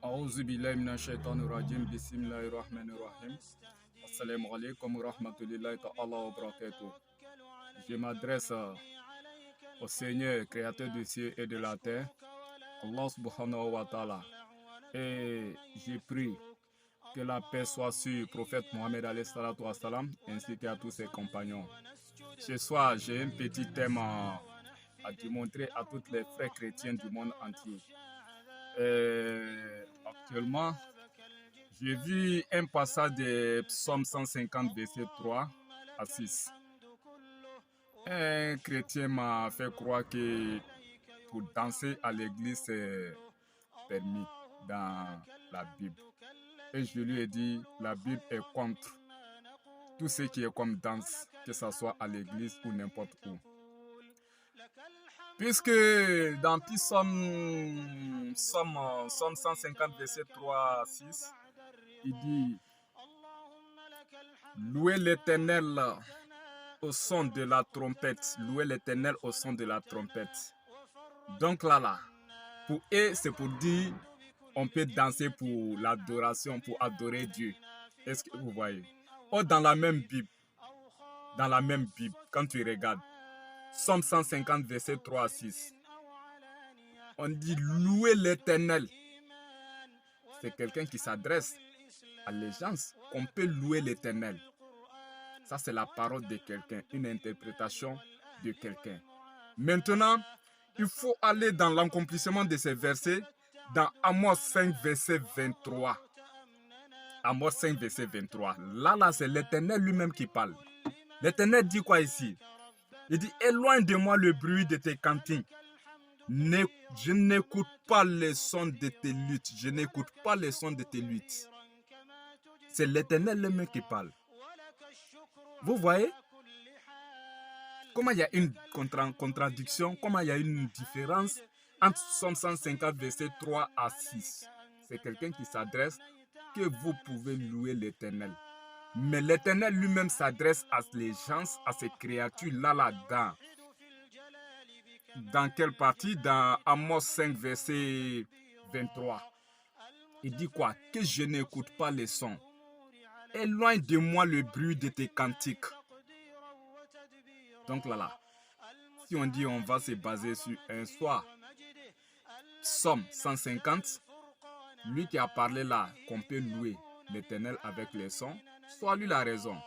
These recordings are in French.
أعوذ بالله من الشيطان الرجيم بسم الله الرحمن الرحيم السلام عليكم ورحمة الله تعالى وبركاته. Je m'adresse au Seigneur créateur du ciel et de la terre, Allah subhanahu wa ta'ala, et je prie que la paix soit sur le prophète Mohammed alayhi salatu wa salam ainsi qu'à tous ses compagnons. Ce soir, j'ai un petit thème à démontrer à tous les frères chrétiens du monde entier. Actuellement, j'ai vu un passage de Psaume 150, verset 3 à 6. Un chrétien m'a fait croire que pour danser à l'église, c'est permis dans la Bible. Et je lui ai dit, la Bible est contre tout ce qui est comme danse, que ce soit à l'église ou n'importe où. Puisque dans Psaume 150, verset 3 à 6, il dit « Louez l'Éternel au son de la trompette. Louez l'Éternel au son de la trompette. » Donc là, pour eux, c'est pour dire on peut danser pour l'adoration, pour adorer Dieu. Est-ce que vous voyez? Or, dans la même Bible, quand tu regardes, Psaume 150, verset 3 à 6, on dit louer l'Éternel. C'est quelqu'un qui s'adresse à les gens qu'on peut louer l'Éternel. Ça, c'est la parole de quelqu'un, une interprétation de quelqu'un. Maintenant, il faut aller dans l'accomplissement de ces versets dans Amos 5, verset 23. Amos 5, verset 23. Là, c'est l'Éternel lui-même qui parle. L'Éternel dit quoi ici? Il dit, éloigne de moi le bruit de tes cantines. Je n'écoute pas les sons de tes luttes. Je n'écoute pas les sons de tes luttes. C'est l'Éternel lui-même qui parle. Vous voyez comment il y a une contradiction, comment il y a une différence entre Psaume 150, verset 3 à 6. C'est quelqu'un qui s'adresse que vous pouvez louer l'Éternel. Mais l'Éternel lui-même s'adresse à les gens, à ces créatures là-dedans. Dans quelle partie? Dans Amos 5, verset 23. Il dit quoi? Que je n'écoute pas les sons. Éloigne de moi le bruit de tes cantiques. Donc là, si on dit on va se baser sur un soir, Psaume 150, lui qui a parlé là, qu'on peut louer l'Éternel avec les sons, soit lui la raison,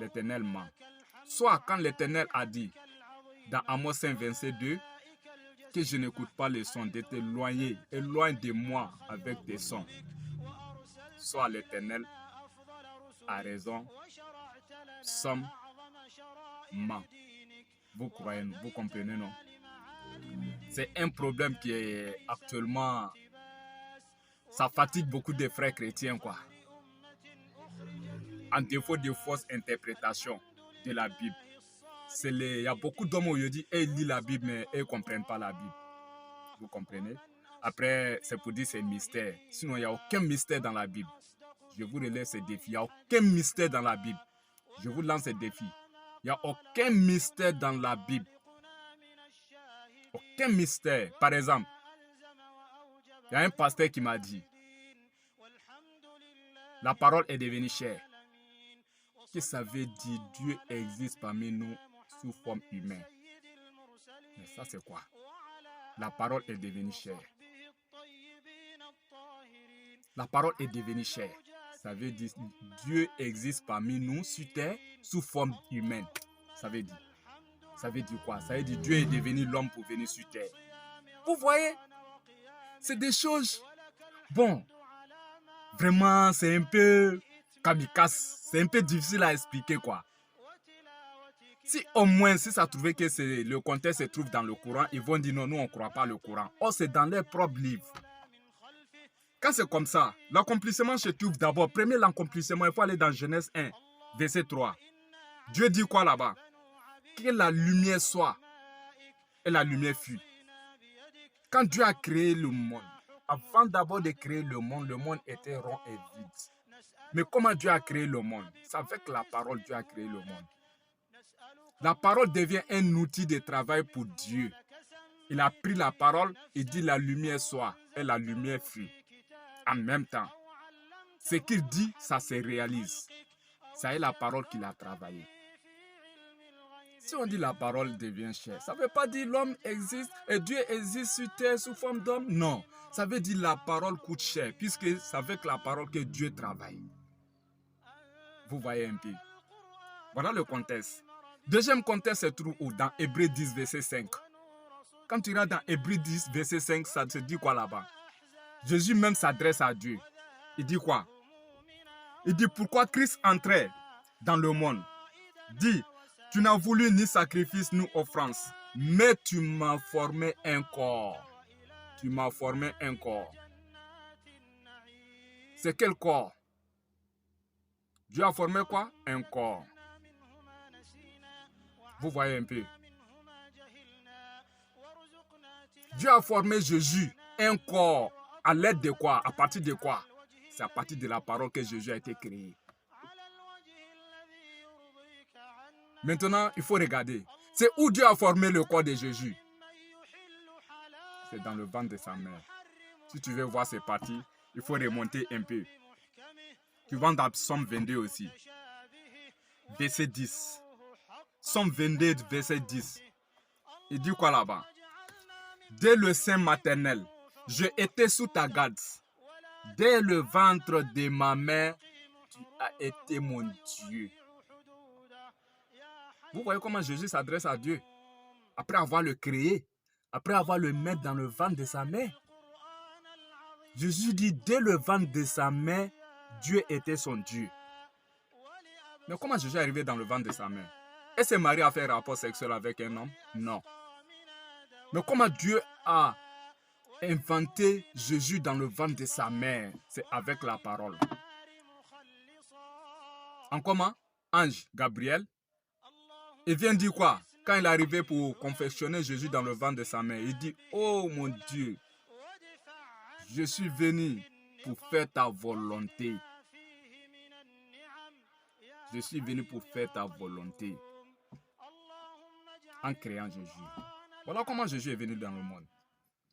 l'Éternel ment. Soit quand l'Éternel a dit, dans Amos 5, verset 2, que je n'écoute pas les sons, d'être éloigné, éloigne de moi avec des sons. Soit l'Éternel a raison, Psaume ment. Vous croyez, vous comprenez, non? C'est un problème qui est actuellement, ça fatigue beaucoup de frères chrétiens, quoi. En défaut de fausses interprétations de la Bible. Il y a beaucoup d'hommes aujourd'hui, ils lisent la Bible, mais ils ne comprennent pas la Bible. Vous comprenez? Après, c'est pour dire que c'est un mystère. Sinon, il n'y a aucun mystère dans la Bible. Je vous relève ce défi. Il n'y a aucun mystère dans la Bible. Je vous lance ce défi. Il n'y a aucun mystère dans la Bible. Aucun mystère. Par exemple, il y a un pasteur qui m'a dit, la parole est devenue chère. Qu'est-ce que ça veut dire? Dieu existe parmi nous sous forme humaine. Mais ça, c'est quoi? La parole est devenue chère. La parole est devenue chère. Ça veut dire Dieu existe parmi nous sur terre sous forme humaine. Ça veut dire quoi? Ça veut dire Dieu est devenu l'homme pour venir sur terre. Vous voyez? C'est des choses. Bon, vraiment, c'est un peu kamikaze. C'est un peu difficile à expliquer, quoi. Si au moins, si ça trouvait que le contexte se trouve dans le Coran, ils vont dire non, nous on ne croit pas le Coran. Or, c'est dans leurs propres livres. Quand c'est comme ça, l'accomplissement se trouve d'abord. Premier l'accomplissement, il faut aller dans Genèse 1, verset 3. Dieu dit quoi là-bas? Que la lumière soit et la lumière fut. Quand Dieu a créé le monde, avant d'abord de créer le monde était rond et vide. Mais comment Dieu a créé le monde? C'est avec la parole Dieu a créé le monde. La parole devient un outil de travail pour Dieu. Il a pris la parole, il dit la lumière soit et la lumière fut. en même temps. Ce qu'il dit, ça se réalise. Ça est la parole qu'il a travaillée. Si on dit la parole devient chair, ça ne veut pas dire l'homme existe et Dieu existe sur terre sous forme d'homme. Non, ça veut dire la parole coûte cher, puisque c'est avec la parole que Dieu travaille. Vous voyez un peu. Voilà le contexte. Deuxième contexte se trouve où? Dans Hébreux 10, verset 5. Quand tu regardes dans Hébreux 10, verset 5, ça se dit quoi là-bas? Jésus même s'adresse à Dieu. Il dit quoi? Il dit pourquoi Christ entrait dans le monde. Dit, tu n'as voulu ni sacrifice ni offrance, mais tu m'as formé un corps. Tu m'as formé un corps. C'est quel corps? Dieu a formé quoi? Un corps. Vous voyez un peu. Dieu a formé Jésus, un corps. À l'aide de quoi? À partir de quoi? C'est à partir de la parole que Jésus a été créé. Maintenant, il faut regarder. C'est où Dieu a formé le corps de Jésus. C'est dans le ventre de sa mère. Si tu veux voir ces parties, il faut remonter un peu. Tu vas dans Psaume 22 aussi. Verset 10. Psaume 22, verset 10. Il dit quoi là-bas? Dès le sein maternel, je étais sous ta garde. Dès le ventre de ma mère, tu as été mon Dieu. Vous voyez comment Jésus s'adresse à Dieu? Après avoir le créé, après avoir le mis dans le ventre de sa mère. Jésus dit, dès le ventre de sa mère, Dieu était son Dieu. Mais comment Jésus est arrivé dans le ventre de sa mère? Est-ce que Marie a fait un rapport sexuel avec un homme? Non. Mais comment Dieu a inventé Jésus dans le ventre de sa mère? C'est avec la parole. En comment? Ange Gabriel. Il vient dire quoi? Quand il est arrivé pour confectionner Jésus dans le ventre de sa mère, il dit, oh mon Dieu, je suis venu pour faire ta volonté. Je suis venu pour faire ta volonté. En créant Jésus. Voilà comment Jésus est venu dans le monde.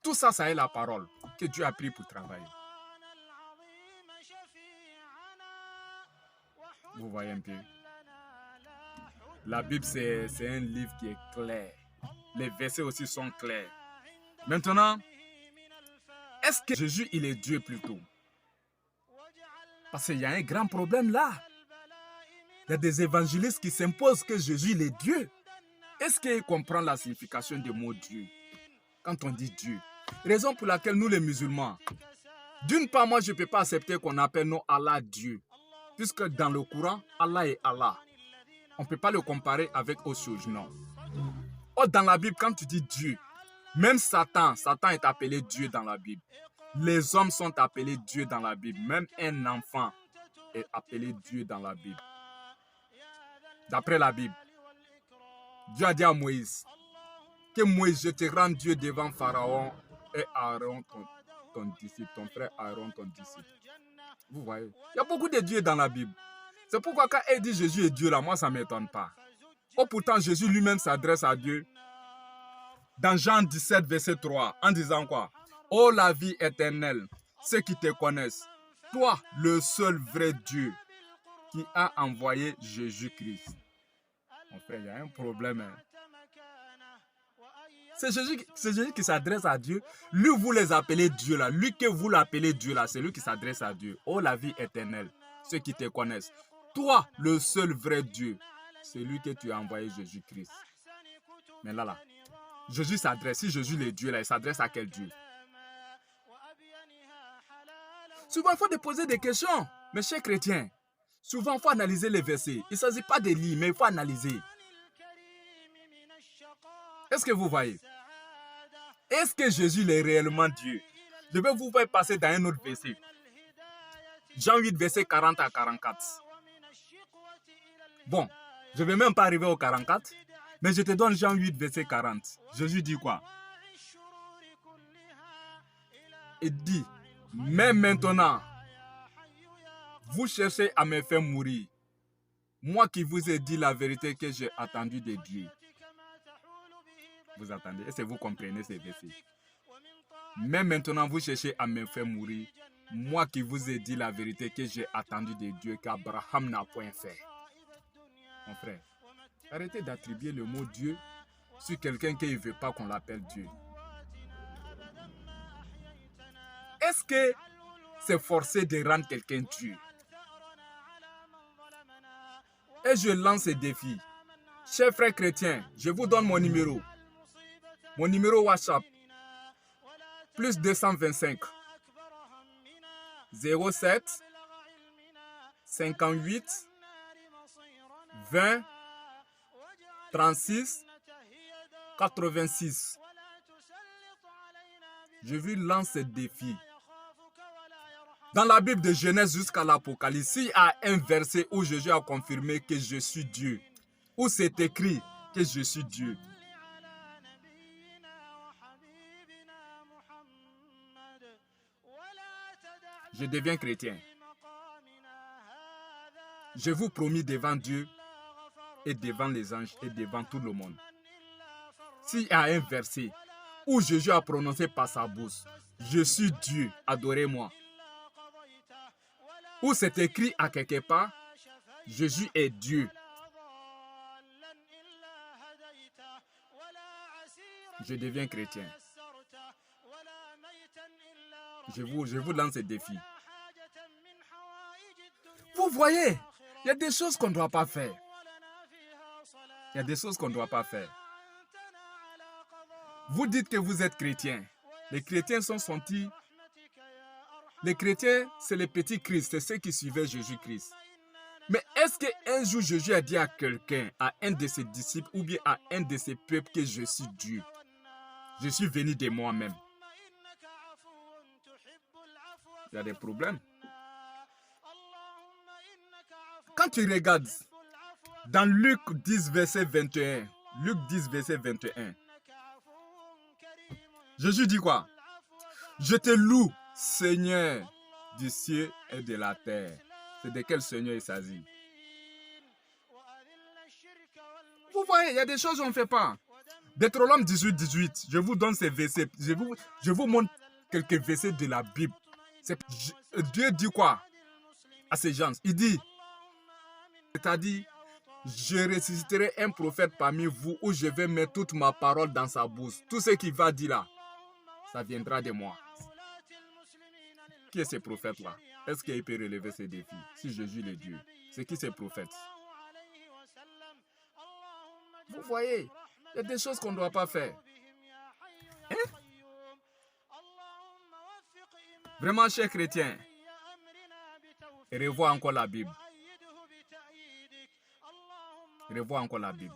Tout ça, ça est la parole que Dieu a pris pour travailler. Vous voyez un peu. La Bible, c'est un livre qui est clair. Les versets aussi sont clairs. Maintenant, est-ce que Jésus, il est Dieu plutôt? Parce qu'il y a un grand problème là. Il y a des évangélistes qui s'imposent que Jésus, il est Dieu. Est-ce qu'ils comprennent la signification du mot Dieu? Quand on dit Dieu. Raison pour laquelle nous les musulmans, d'une part, moi je ne peux pas accepter qu'on appelle nos Allah Dieu. Puisque dans le Coran, Allah est Allah. On ne peut pas le comparer avec autre chose, non. Or, dans la Bible, quand tu dis Dieu, même Satan est appelé Dieu dans la Bible. Les hommes sont appelés Dieu dans la Bible. Même un enfant est appelé Dieu dans la Bible. D'après la Bible, Dieu a dit à Moïse que Moïse, je te rends Dieu devant Pharaon et Aaron, ton disciple, ton frère Aaron, ton disciple. Vous voyez, il y a beaucoup de dieux dans la Bible. C'est pourquoi quand elle dit Jésus est Dieu, là, moi, ça ne m'étonne pas. Oh, pourtant, Jésus lui-même s'adresse à Dieu dans Jean 17, verset 3, en disant quoi? Oh, la vie éternelle, ceux qui te connaissent, toi, le seul vrai Dieu, qui a envoyé Jésus-Christ. Mon frère, il y a un problème. Hein? C'est Jésus qui s'adresse à Dieu. Lui, vous les appelez Dieu là. Lui que vous l'appelez Dieu là, c'est lui qui s'adresse à Dieu. Oh, la vie éternelle, ceux qui te connaissent. Toi, le seul vrai Dieu, c'est lui que tu as envoyé Jésus-Christ. Mais là, Jésus s'adresse. Si Jésus est Dieu là, il s'adresse à quel Dieu? Souvent, il faut poser des questions, mes chers chrétiens. Souvent, il faut analyser les versets. Il ne s'agit pas de lire, mais il faut analyser. Est-ce que vous voyez? Est-ce que Jésus est réellement Dieu? Je vais vous faire passer dans un autre verset. Jean 8, verset 40 à 44. Bon, je ne vais même pas arriver au 44, mais je te donne Jean 8, verset 40. Jésus dit quoi? Il dit, mais maintenant, vous cherchez à me faire mourir. Moi qui vous ai dit la vérité que j'ai attendue de Dieu. Vous attendez? Est-ce que vous comprenez ces versets? Mais maintenant, vous cherchez à me faire mourir. Moi qui vous ai dit la vérité que j'ai attendu de Dieu qu'Abraham n'a point fait. Mon frère, arrêtez d'attribuer le mot Dieu sur quelqu'un qui ne veut pas qu'on l'appelle Dieu. Est-ce que c'est forcé de rendre quelqu'un Dieu? Et je lance ce défi. Chers frères chrétiens, je vous donne mon numéro. Mon numéro WhatsApp. Plus 225 07 58 20 36 86. Je vous lance ce défi. Dans la Bible de Genèse jusqu'à l'Apocalypse, il y a un verset où Jésus a confirmé que je suis Dieu. Où c'est écrit que je suis Dieu. Je deviens chrétien. Je vous promis devant Dieu et devant les anges et devant tout le monde. S'il y a un verset où Jésus a prononcé par sa bouche, je suis Dieu, adorez-moi. Où c'est écrit à quelque part, Jésus est Dieu. Je deviens chrétien. Je vous lance ce défi. Vous voyez, il y a des choses qu'on ne doit pas faire. Il y a des choses qu'on ne doit pas faire. Vous dites que vous êtes chrétien. Les chrétiens sont sentis. Les chrétiens, c'est les petits Christ, c'est ceux qui suivaient Jésus-Christ. Mais est-ce qu'un jour Jésus a dit à quelqu'un, à un de ses disciples ou bien à un de ses peuples que je suis Dieu? Je suis venu de moi-même. Il y a des problèmes. Quand tu regardes dans Luc 10, verset 21, Luc 10, verset 21, Jésus dit quoi? Je te loue, Seigneur du ciel et de la terre. C'est de quel Seigneur il s'agit? Vous voyez, il y a des choses qu'on ne fait pas. Deutéronome 18, 18, je vous donne ces versets. Je vous montre quelques versets de la Bible. Dieu dit quoi à ces gens? Il dit, c'est-à-dire, je ressusciterai un prophète parmi vous où je vais mettre toute ma parole dans sa bouche. Tout ce qu'il va dire là, ça viendra de moi. Qui est ce prophète-là? Est-ce qu'il peut relever ces défis? Si Jésus est Dieu, c'est qui ces prophètes? Vous voyez, il y a des choses qu'on ne doit pas faire. Hein? Vraiment, chers chrétiens, revois encore la Bible. Revois encore la Bible.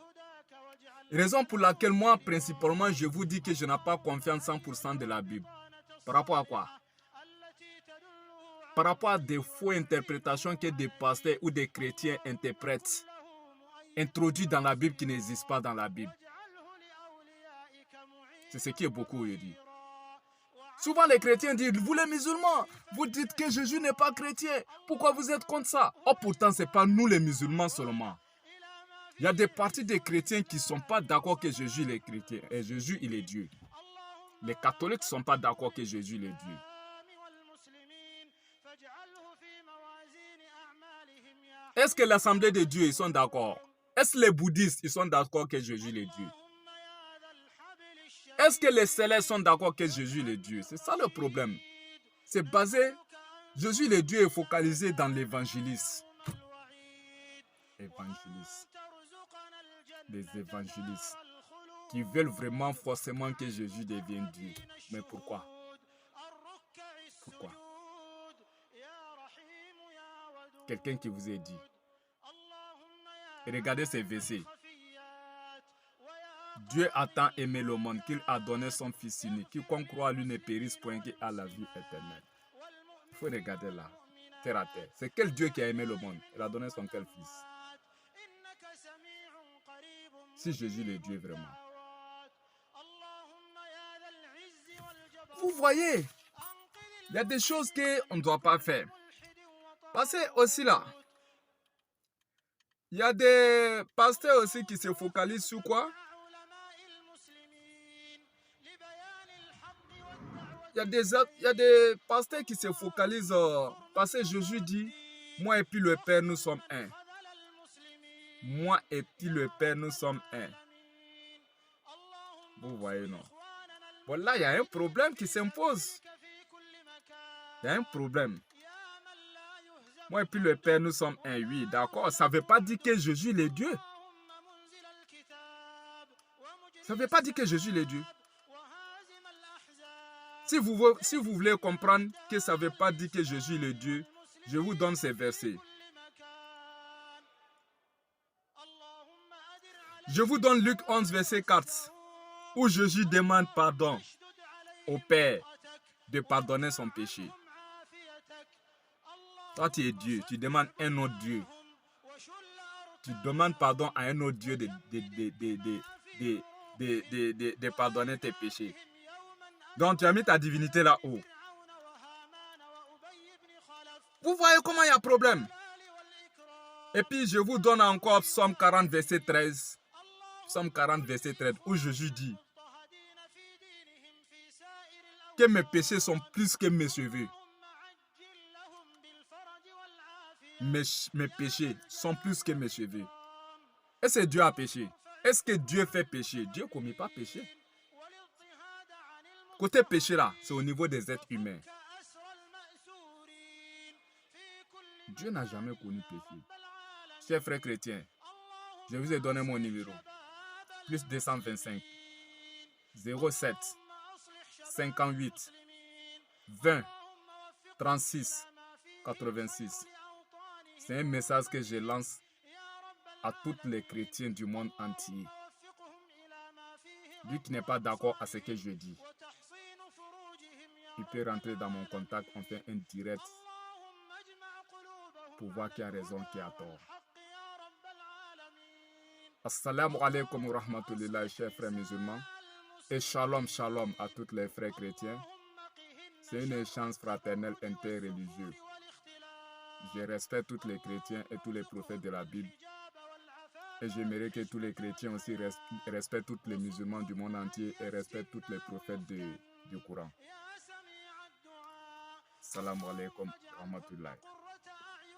Raison pour laquelle moi, principalement, je vous dis que je n'ai pas confiance 100% de la Bible. Par rapport à quoi? Par rapport à des fausses interprétations que des pasteurs ou des chrétiens interprètent, introduits dans la Bible qui n'existent pas dans la Bible. C'est ce qui est beaucoup dit. Souvent les chrétiens disent, vous les musulmans, vous dites que Jésus n'est pas chrétien. Pourquoi vous êtes contre ça? Oh, pourtant, ce n'est pas nous les musulmans seulement. Il y a des parties des chrétiens qui ne sont pas d'accord que Jésus il est chrétien. Et Jésus, il est Dieu. Les catholiques ne sont pas d'accord que Jésus il est Dieu. Est-ce que l'Assemblée de Dieu, ils sont d'accord? Est-ce que les bouddhistes, ils sont d'accord que Jésus est Dieu? Est-ce que les célestes sont d'accord que Jésus est Dieu? C'est ça le problème. C'est basé, Jésus le Dieu est focalisé dans l'évangélisme. Évangélistes. Les évangélistes qui veulent vraiment forcément que Jésus devienne Dieu. Mais pourquoi? Pourquoi? Quelqu'un qui vous a dit. Regardez ces versets. Dieu a tant aimé le monde qu'il a donné son Fils unique. Quiconque croit à lui ne périsse point qu'il a la vie éternelle. Il faut regarder là, terre à terre. C'est quel Dieu qui a aimé le monde? Il a donné son quel Fils? Si Jésus est Dieu vraiment. Vous voyez, il y a des choses qu'on ne doit pas faire. Parce que aussi là, il y a des pasteurs aussi qui se focalisent sur quoi? il y a des pasteurs qui se focalisent parce que Jésus dit, moi et puis le Père, nous sommes un. Moi et puis le Père, nous sommes un. Vous voyez, non? Bon, là, il y a un problème qui s'impose. Il y a un problème. Moi et puis le Père, nous sommes un. Oui, d'accord. Ça ne veut pas dire que Jésus est Dieu. Ça ne veut pas dire que Jésus est Dieu. Si vous voulez comprendre que ça ne veut pas dire que Jésus est Dieu, je vous donne ces versets. Je vous donne Luc 11, verset 4, où Jésus demande pardon au Père de pardonner son péché. Toi, tu es Dieu, tu demandes un autre Dieu. Tu demandes pardon à un autre Dieu de pardonner tes péchés. Donc, tu as mis ta divinité là-haut. Vous voyez comment il y a problème. Et puis, je vous donne encore Psaume 40, verset 13. Psaume 40, verset 13, où Jésus dit que mes péchés sont plus que mes cheveux. Mes péchés sont plus que mes cheveux. Est-ce que Dieu a péché? Est-ce que Dieu fait péché? Dieu ne commet pas péché. Côté péché là, c'est au niveau des êtres humains. Dieu n'a jamais connu péché. Chers frères chrétiens, je vous ai donné mon numéro. Plus 225 07 58 20 36 86. C'est un message que je lance à tous les chrétiens du monde entier. Lui qui n'est pas d'accord à ce que je dis, il peut rentrer dans mon contact, on fait un direct pour voir qui a raison, qui a tort. Assalamu alaikum wa rahmatullahi, chers frères musulmans. Et shalom, shalom à tous les frères chrétiens. C'est une échange fraternelle interreligieuse. Je respecte tous les chrétiens et tous les prophètes de la Bible. Et j'aimerais que tous les chrétiens aussi respectent tous les musulmans du monde entier et respectent tous les prophètes du Coran. Salam alaikum wa rahmatullahi.